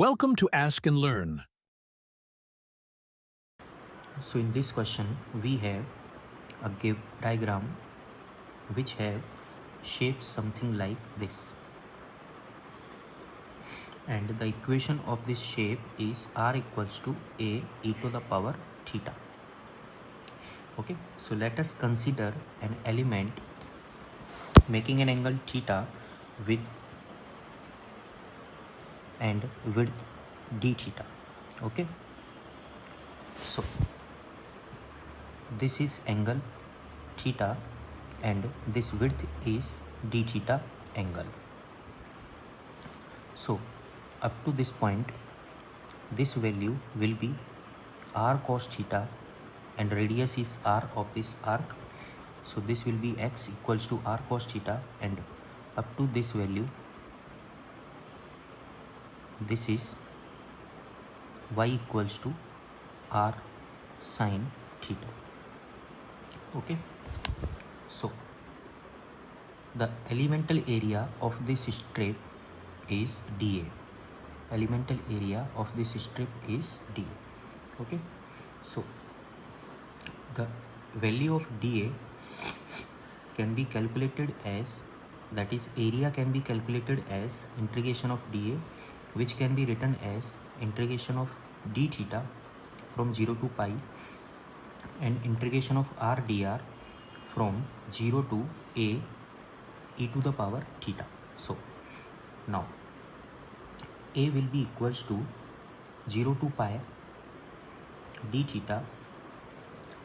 Welcome to Ask and Learn. So in this question we have a give diagram which have shaped something like this, and the equation of this shape is r equals to a e to the power theta. Okay, so let us consider an element making an angle theta with and width d theta. Okay, so this is angle theta and this width is d theta angle. So up to this point this value will be r cos theta and radius is r of this arc, so this will be x equals to r cos theta, and up to this value this is y equals to r sin theta. Okay, so the elemental area of this strip is dA. Elemental area of this strip is dA. Okay, so the value of dA can be calculated as, that is area can be calculated as integration of dA, which can be written as integration of d theta from 0 to pi and integration of r dr from 0 to a e to the power theta. So now a will be equals to 0 to pi d theta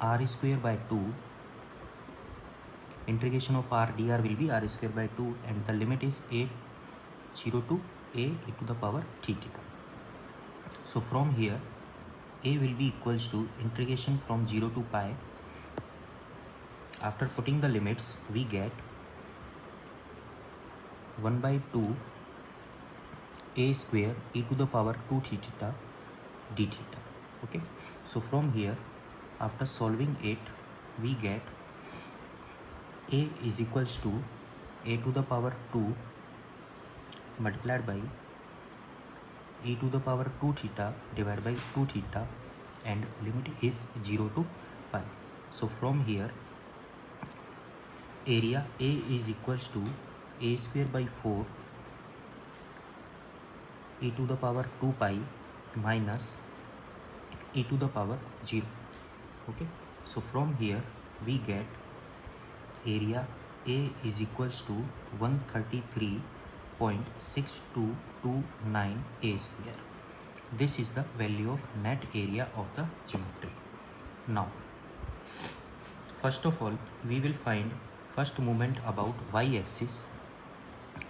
r square by 2, integration of r dr will be r square by 2, and the limit is 0 to a e to the power theta. So from here a will be equals to integration from 0 to pi. After putting the limits we get 1 by 2 a square e to the power 2 theta d theta. Okay, so from here after solving it we get a is equals to a to the power 2 multiplied by e to the power 2 theta divided by 2 theta, and limit is 0 to pi. So from here area a is equals to a square by 4 e to the power 2 pi minus e to the power 0. Okay, so from here we get area a is equals to 133.6229 a square. This is the value of net area of the geometry. Now first of all we will find first moment about y-axis,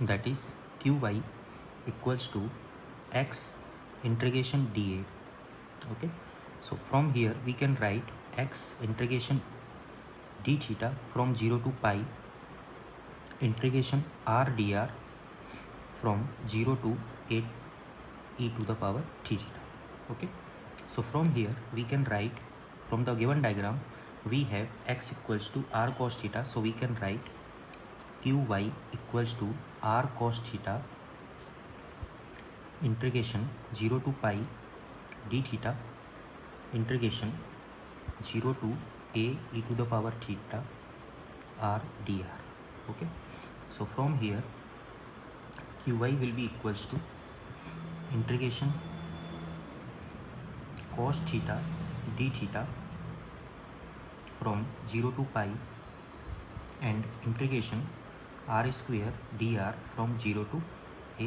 that is qy equals to x integration dA. Okay, so from here we can write x integration d theta from 0 to pi integration r dr from 0 to 8 e to the power theta. Okay, so from here we can write, from the given diagram we have x equals to r cos theta, so we can write qy equals to r cos theta integration 0 to pi d theta integration 0 to a e to the power theta r dr. Okay, so from here qy will be equals to integration cos theta d theta from 0 to pi and integration r square dr from 0 to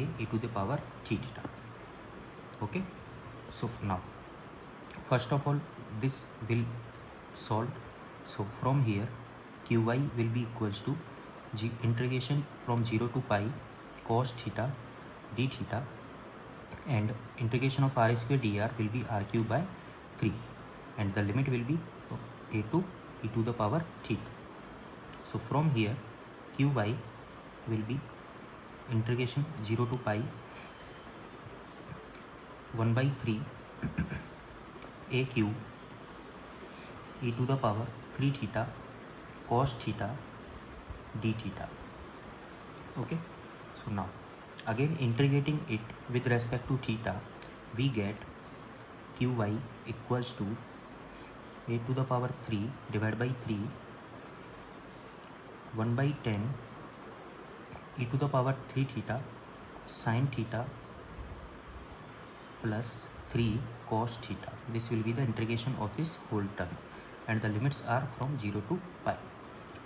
a e to the power theta. Okay, so now first of all this will solve. So from here qy will be equals to integration from 0 to pi cos theta d theta, and integration of r square dr will be r cube by 3, and the limit will be from a to e to the power theta. So from here qy will be integration 0 to pi 1 by 3 a cube e to the power 3 theta cos theta d theta. Okay, so now again integrating it with respect to theta, we get qy equals to a to the power 3 divided by 3 1 by 10 e to the power 3 theta sin theta plus 3 cos theta. This will be the integration of this whole term, and the limits are from 0 to pi.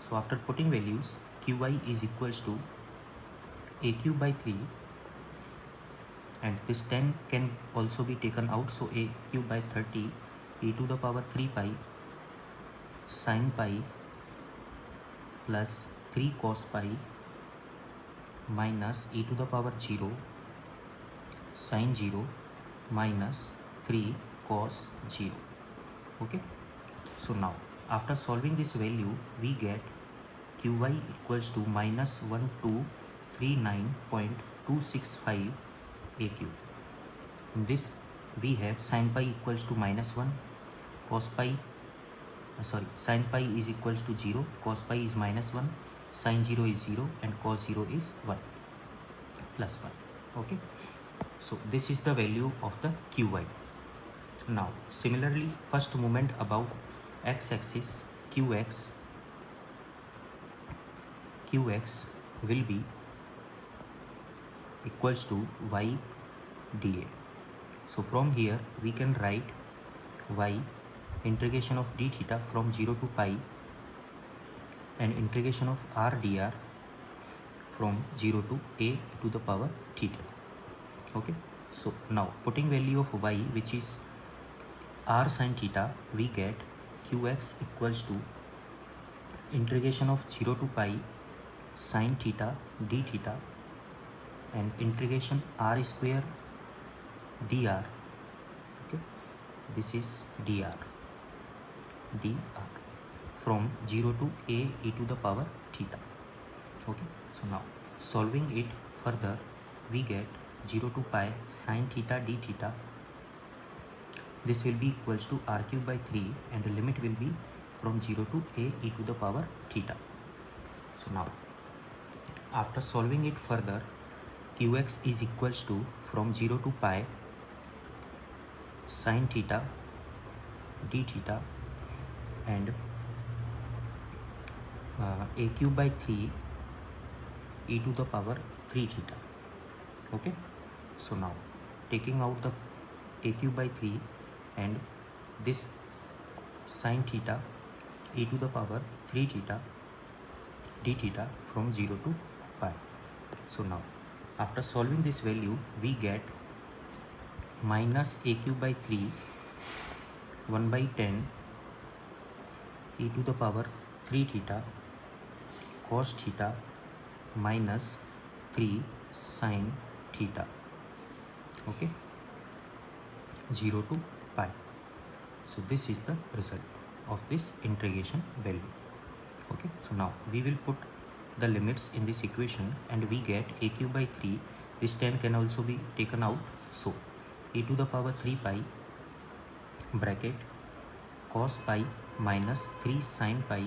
So after putting values, qy is equals to a cube by 3, and this 10 can also be taken out, so a cube by 30 e to the power 3 pi sin pi plus 3 cos pi minus e to the power 0 sin 0 minus 3 cos 0. Okay, so now after solving this value, we get qy equals to minus 1239.265 a cube. In this we have sin pi equals to minus 1, cos pi sin pi is equals to 0, cos pi is minus 1, sin 0 is 0, and cos 0 is 1 plus 1. Okay, so this is the value of the qy. Now similarly, first moment above x-axis, qx will be equals to y dA. So from here we can write y integration of d theta from 0 to pi and integration of r dr from 0 to a to the power theta. Okay, so now putting value of y, which is r sin theta, we get qx equals to integration of 0 to pi sin theta d theta and integration r square dr. Okay, this is dr from 0 to a e to the power theta. Okay, so now solving it further, we get 0 to pi sin theta d theta. This will be equals to r cube by 3, and the limit will be from 0 to a e to the power theta. So now after solving it further, qx is equals to from 0 to pi sin theta d theta and a cube by 3 e to the power 3 theta. Okay, so now taking out the a cube by 3 and this sin theta e to the power 3 theta d theta from 0 to pi. So now after solving this value, we get minus a cube by 3 1 by 10 e to the power 3 theta cos theta minus 3 sin theta. Okay, 0 to pi. So this is the result of this integration value. Okay, so now we will put the limits in this equation, and we get a cube by 3. This 10 can also be taken out, so e to the power 3 pi bracket cos pi minus 3 sin pi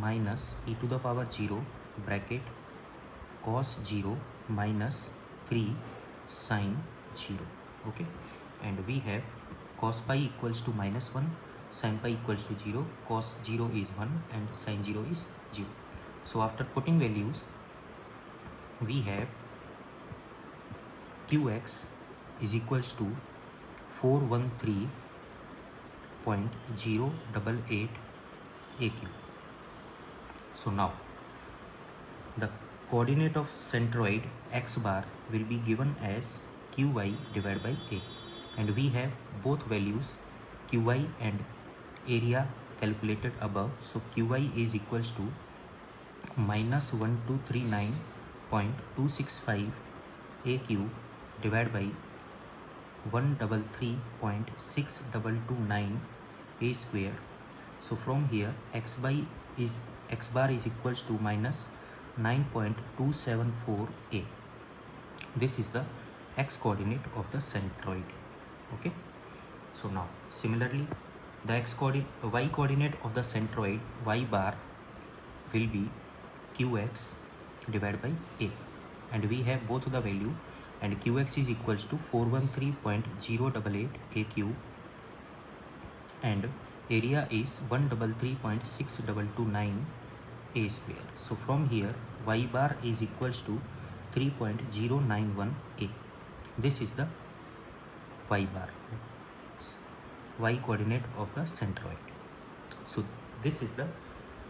minus e to the power 0 bracket cos 0 minus 3 sin 0. Okay, and we have cos pi equals to minus 1, sin pi equals to 0, cos 0 is 1, and sin 0 is 0. So after putting values, we have qx is equals to 413.088 a cube. So now the coordinate of centroid x bar will be given as qy divided by a, and we have both values qy and area calculated above. So qy is equals to minus 1239.265 a cube divided by 133.6229 a square. So from here x bar is equals to minus 9.274 a. This is the x coordinate of the centroid. Okay, so now similarly the y coordinate of the centroid y bar will be qx divided by a, and we have both the value, and qx is equals to 413.088 a cube and area is 133.6229 a square. So from here y bar is equals to 3.091 a. This is the y bar, y coordinate of the centroid. So this is the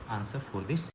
answer for this